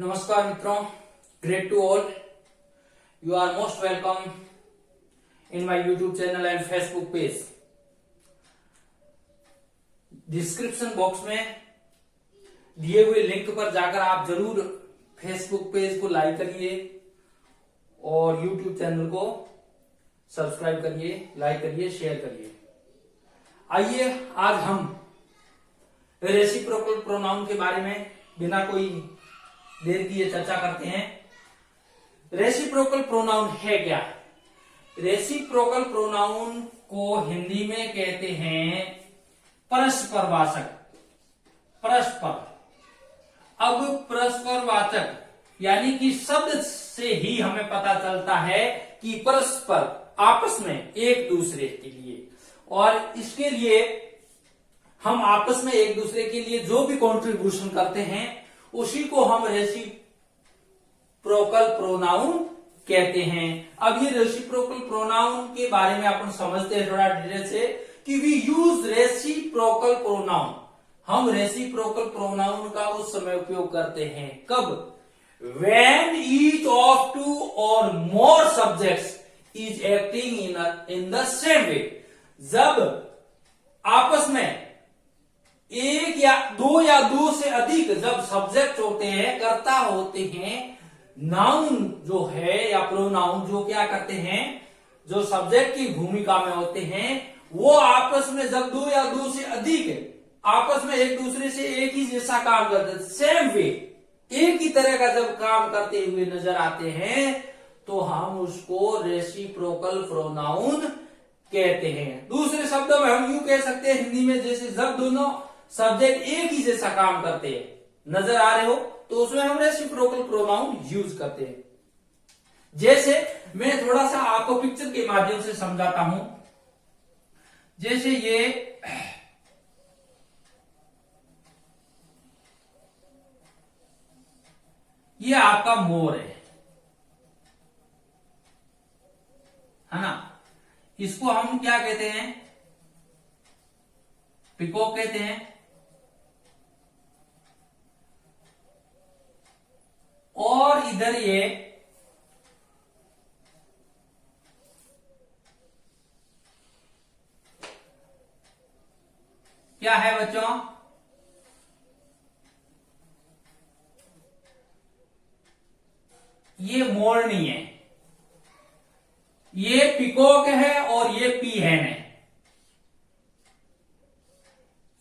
नमस्कार मित्रों, great to all. You are most welcome in my YouTube channel and Facebook page. Description box में दिए हुए link पर जाकर आप जरूर फेसबुक पेज को लाइक करिए और यूट्यूब चैनल को सब्सक्राइब करिए, लाइक करिए, शेयर करिए. आइए आज हम रेसिप्रोकल प्रोनाउन के बारे में बिना कोई देर किए चर्चा करते हैं. रेसिप्रोकल प्रोनाउन है क्या? रेसिप्रोकल प्रोनाउन को हिंदी में कहते हैं परस्परवाचक. परस्पर. अब परस्परवाचक यानी कि शब्द से ही हमें पता चलता है कि परस्पर आपस में एक दूसरे के लिए, और इसके लिए हम आपस में एक दूसरे के लिए जो भी कंट्रीब्यूशन करते हैं उसी को हम रेसिप्रोकल प्रोनाउन कहते हैं. अब ये रेसिप्रोकल प्रोनाउन के बारे में अपन समझते हैं थोड़ा डिटेल से कि वी यूज रेसिप्रोकल प्रोनाउन. हम रेसिप्रोकल प्रोनाउन का उस समय उपयोग करते हैं कब? व्हेन ईच ऑफ टू और मोर subjects is acting in the same way. जब आपस में एक या दो से अधिक जब सब्जेक्ट होते हैं, कर्ता होते हैं, नाउन जो है या प्रोनाउन जो क्या करते हैं, जो सब्जेक्ट की भूमिका में होते हैं, वो आपस में जब दो से अधिक आपस में एक दूसरे से एक ही जैसा काम करते हैं, सेम वे, एक ही तरह का जब काम करते हुए नजर आते हैं, तो हम उसको रेसिप्रोकल प्रोनाउन कहते हैं. दूसरे शब्दों में हम यूं कह सकते हैं हिंदी में, जैसे जब दोनों सब्जेक्ट एक ही जैसा काम करते हैं नजर आ रहे हो तो उसमें हम रेसिप्रोकल प्रोनाउन यूज करते हैं. जैसे मैं थोड़ा सा आपको पिक्चर के माध्यम से समझाता हूं. जैसे ये आपका मोर है ना. इसको हम क्या कहते हैं? पिकॉक कहते हैं. और इधर ये क्या है बच्चों? ये मोर नहीं है, ये पिकॉक है और ये पीहेन है.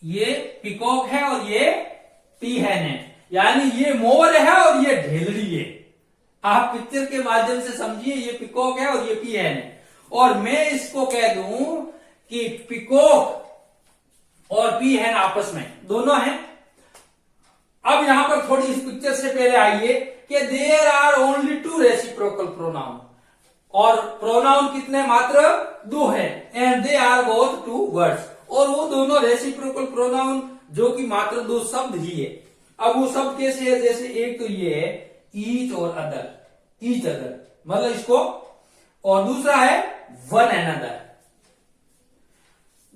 ये पिकॉक है और ये पीहेन है, यानी ये मोर है और ये ढेलड़ी है. आप पिक्चर के माध्यम से समझिए, ये पिकॉक है और ये पीहेन है. और मैं इसको कह दूं कि पिकॉक और पीहेन आपस में दोनों हैं. अब यहां पर थोड़ी इस पिक्चर से पहले आइए कि there are only two reciprocal pronoun. और प्रोनाउन कितने? मात्र दो है. And they are both two words. और वो दोनों रेसिप्रोकल प्रोनाउन जो कि मात्र दो शब्द ही है. अब वो शब्द कैसे है? जैसे एक तो ये है ईच और अदर. ईच अदर मतलब इसको, और दूसरा है वन एनदर.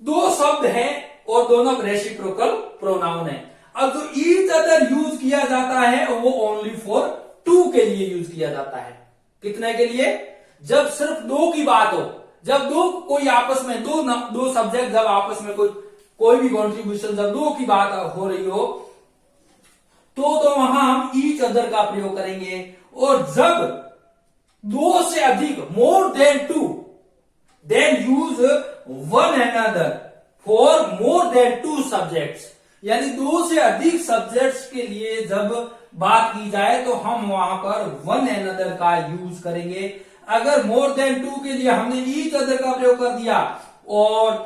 दो शब्द हैं और दोनों रेसिप्रोकल प्रोनाउन है. अब जो ईच अदर यूज किया जाता है वो ओनली फॉर टू के लिए यूज किया जाता है. कितने के लिए? जब सिर्फ दो की बात हो, जब दो कोई आपस में दो सब्जेक्ट जब आपस में कोई भी कॉन्ट्रीब्यूशन जब दो की बात हो रही हो तो वहां हम ईच अदर का प्रयोग करेंगे. और जब दो से अधिक, more than two, then use one another for more than two subjects. यानी दो से अधिक सब्जेक्ट्स के लिए जब बात की जाए तो हम वहां पर वन एनदर का यूज करेंगे. अगर मोर देन टू के लिए हमने ईच अदर का प्रयोग कर दिया और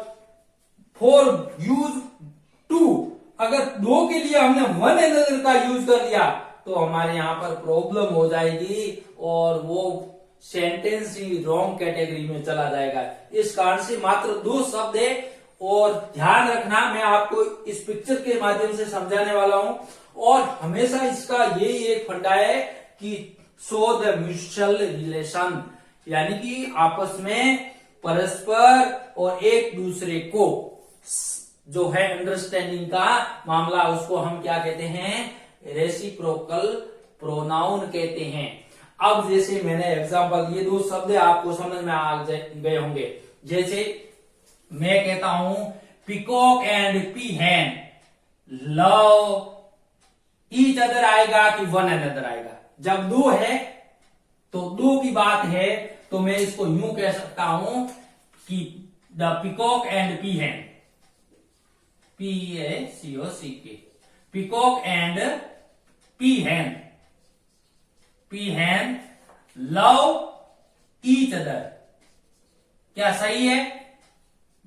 फॉर यूज टू, अगर दो के लिए हमने वन एनदर का यूज कर दिया तो हमारे यहां पर प्रॉब्लम हो जाएगी और वो सेंटेंस ही रॉन्ग कैटेगरी में चला जाएगा. इस कारण से मात्र दो शब्द है. और ध्यान रखना, मैं आपको इस पिक्चर के माध्यम से समझाने वाला हूं और हमेशा इसका यही एक फंडा है कि शो द म्यूचुअल रिलेशन, यानी कि आपस में परस्पर और एक दूसरे को जो है अंडरस्टैंडिंग का मामला, उसको हम क्या कहते हैं? रेसिप्रोकल प्रोनाउन कहते हैं। अब जैसे मैंने एग्जांपल, ये दो शब्द आपको समझ में आ गए होंगे। जैसे मैं कहता हूं peacock and peahen love each other आएगा कि वन अनदर आएगा? जब दो है तो दो की बात है तो मैं इसको यूं कह सकता हूं कि the peacock and peahen, PACOCK, peacock and peahen, peahen love each other. क्या सही है?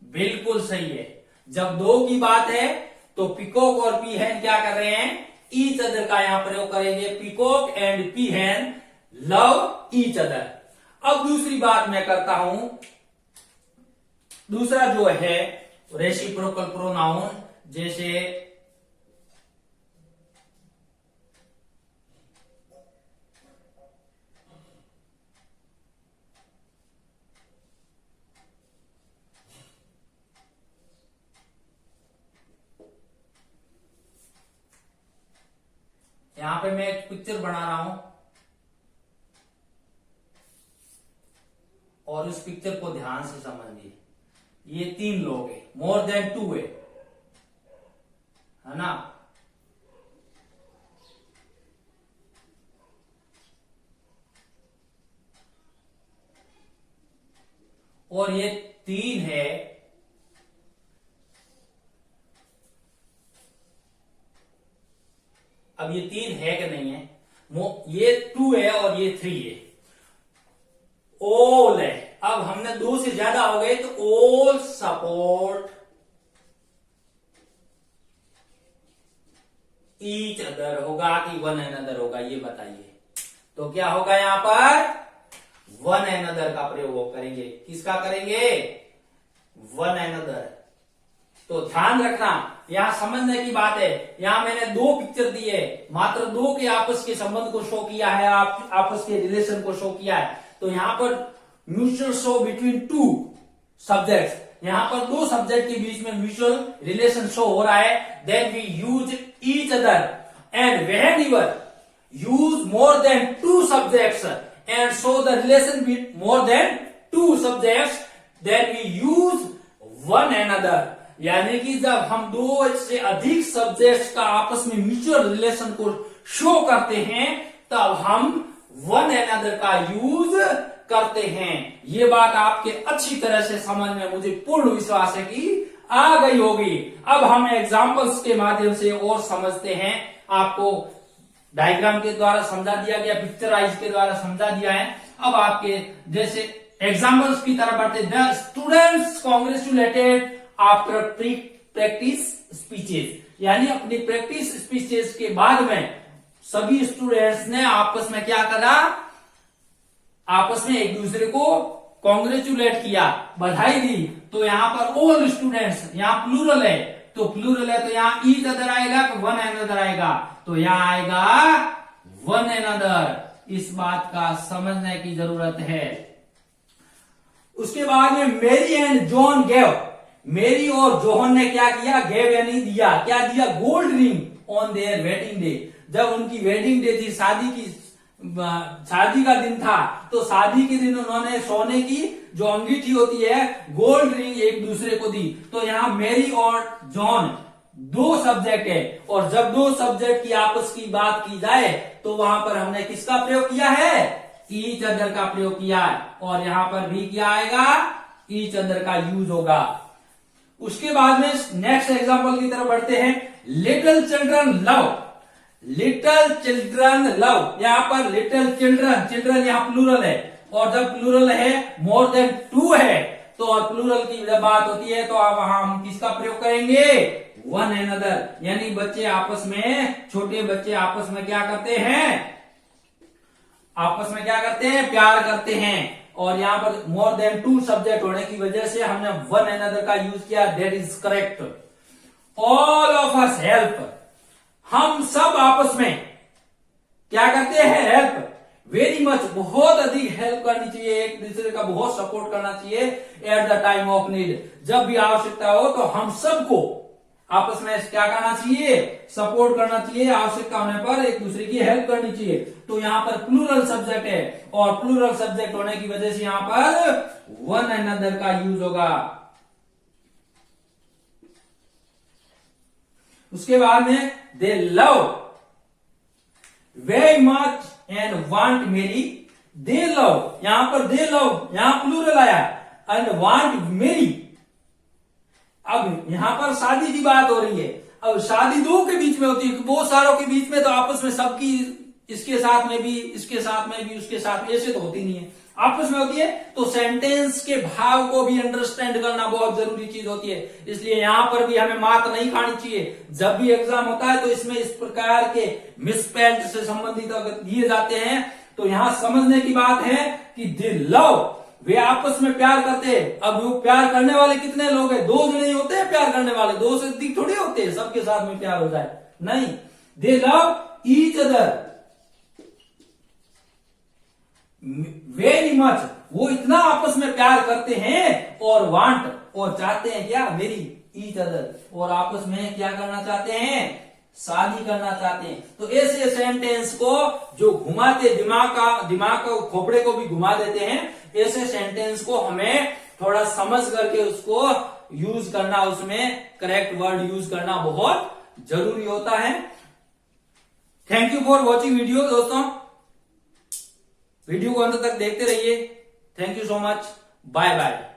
बिल्कुल सही है। जब दो की बात है तो पिकॉक और पीहेन क्या कर रहे हैं? ईच अदर का यहां प्रयोग करेंगे। Peacock and peahen love each other. अब दूसरी बात मैं करता हूं, दूसरा जो है रेसिप्रोकल प्रोनाउन, जैसे यहां पे मैं एक पिक्चर बना रहा हूं और उस पिक्चर को ध्यान से समझिए। ये 3 लोग हैं, मोर देन 2 है ना? और ये 3 है, अब ये 3 है कि नहीं है? ये 2 है और ये 3 है। ऑल है। अब हमने 2 से ज्यादा हो गए तो ऑल सपोर्ट ईच अदर होगा कि वन अनदर होगा? ये बताइए। तो क्या होगा? यहां पर वन अनदर का प्रयोग करेंगे। किसका करेंगे? One another. तो ध्यान रखना, यहां समझने की बात है। यहां मैंने 2 पिक्चर दिए, मात्र 2 के आपस के संबंध को शो किया है, आपस के रिलेशन को शो किया है। तो यहां पर म्यूचुअल शो बिटवीन 2 सब्जेक्ट्स, यहां पर 2 सब्जेक्ट के बीच में म्यूचुअल रिलेशन शो हो रहा है। Then we use each other and whenever use more than 2 subjects and show the relation with more than 2 subjects, then we use one another. यानी कि जब हम 2 से अधिक सब्जेक्ट्स का आपस में म्यूचुअल रिलेशन को शो करते हैं तब हम वन अनदर का यूज करते हैं। ये बात आपके अच्छी तरह से समझ में मुझे पूर्ण विश्वास है कि आ गई होगी। अब हम एग्जांपल्स के माध्यम से और समझते हैं। आपको डायग्राम के द्वारा समझा दिया गया, पिक्चराइज के द्वारा समझा दिया है। अब आपके जैसे एग्जांपल्स की तरफ बढ़ते। The students congratulated after practice speeches, यानी अपनी प्रैक्टिस स्पीचेस के बाद में सभी स्टूडेंट्स ने आपस में क्या करा? आपस में एक दूसरे को कॉन्ग्रेचुलेट किया, बधाई दी। तो यहां पर ऑल स्टूडेंट्स, यहां प्लूरल है, तो प्लूरल है तो यहां ईच अदर आएगा कि वन अनदर आएगा? तो यहां आएगा वन अनदर। इस बात का समझने की जरूरत है। उसके बाद में मेरी एंड जॉन गेव, मेरी और जोहन ने क्या किया? गेव यानी दिया। क्या दिया? Gold ring on their wedding day. जब उनकी वेडिंग डे थी, शादी का दिन था, तो शादी के दिन उन्होंने सोने की जो अंगीठी होती है, गोल्ड रिंग एक दूसरे को दी। तो यहां मेरी और जॉन 2 सब्जेक्ट है, और जब 2 सब्जेक्ट की आपस की बात की जाए तो वहां पर हमने किसका प्रयोग किया है? ईच अदर का प्रयोग किया है। और यहां पर भी क्या आएगा? ईच अदर का यूज होगा। उसके बाद में नेक्स्ट एग्जांपल की तरफ बढ़ते हैं। Little children love, little children love. यहां पर लिटिल चिल्ड्रन, चिल्ड्रन यहां प्लूरल है, और जब प्लूरल है मोर देन 2 है तो और प्लूरल की जब बात होती है तो अब वहां हम किसका प्रयोग करेंगे? One another. यानी बच्चे आपस में, छोटे बच्चे आपस में क्या करते हैं? आपस में क्या करते हैं? प्यार करते हैं। और यहां पर मोर देन 2 सब्जेक्ट होने की वजह से हमने वन अनदर का यूज किया। That is correct. All of us help, हम सब आपस में क्या करते हैं? हेल्प वेरी मच, बहुत अधिक हेल्प करनी चाहिए, एक दूसरे का बहुत सपोर्ट करना चाहिए। At the time of need, जब भी आवश्यकता हो तो हम सबको आपस में क्या करना चाहिए, सपोर्ट करना चाहिए, आवश्यकता होने पर एक दूसरे की हेल्प करनी चाहिए। तो यहां पर प्लूरल सब्जेक्ट है और प्लूरल सब्जेक्ट होने की वजह से यहां पर वन अनदर का यूज होगा। उसके बाद में दे love very much and want मेरी, दे लव, यहां पर दे लव, यहां प्लूरल आया, एंड वांट मेरी। अब यहां पर शादी की बात हो रही है। अब शादी दो के बीच में होती है, बहुत सारों के बीच में तो आपस में सबकी, इसके साथ में भी, इसके साथ में भी, उसके साथ में, ऐसे तो होती नहीं है, आपस में होती है। तो सेंटेंस के भाव को भी अंडरस्टैंड करना बहुत जरूरी चीज होती है। इसलिए यहां पर भी हमें मात नहीं खानी चाहिए। जब भी एग्जाम होता है तो इसमें इस प्रकार के मिसस्पेल्ड से संबंधित अगर दिए जाते हैं तो यहां समझने की बात है कि दे लव, वे आपस में प्यार करते हैं। अब वो प्यार करने वाले कितने लोग हैं, दो जने ही होते हैं प्यार करने वाले, दो से अधिक थोड़ी होते हैं सबके साथ में प्यार हो जाए, नहीं। दे love each other very much, वो इतना आपस में प्यार करते हैं, और वांट, और चाहते हैं क्या, मेरी ईच अदर, और आपस में क्या करना चाहते हैं, शादी करना चाहते हैं। तो ऐसे सेंटेंस को जो घुमाते, दिमाग का खोपड़े को भी घुमा देते हैं, ऐसे सेंटेंस को हमें थोड़ा समझ करके उसको यूज करना, उसमें करेक्ट वर्ड यूज करना बहुत जरूरी होता है। Thank you for watching video दोस्तों, वीडियो को अंत तक देखते रहिए। Thank you so much, bye bye.